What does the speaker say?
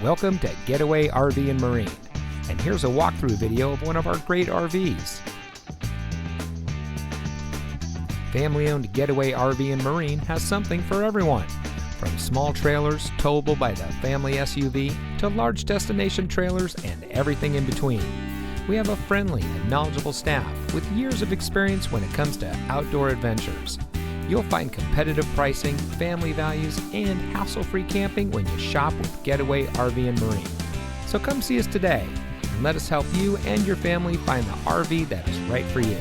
Welcome to Getaway RV and Marine, and here's a walkthrough video of one of our great RVs. Family-owned Getaway RV and Marine has something for everyone, from small trailers towable by the family SUV to large destination trailers and everything in between. We have a friendly and knowledgeable staff with years of experience when it comes to outdoor adventures. You'll find competitive pricing, family values, and hassle-free camping when you shop with Getaway RV and Marine. So come see us today and let us help you and your family find the RV that is right for you.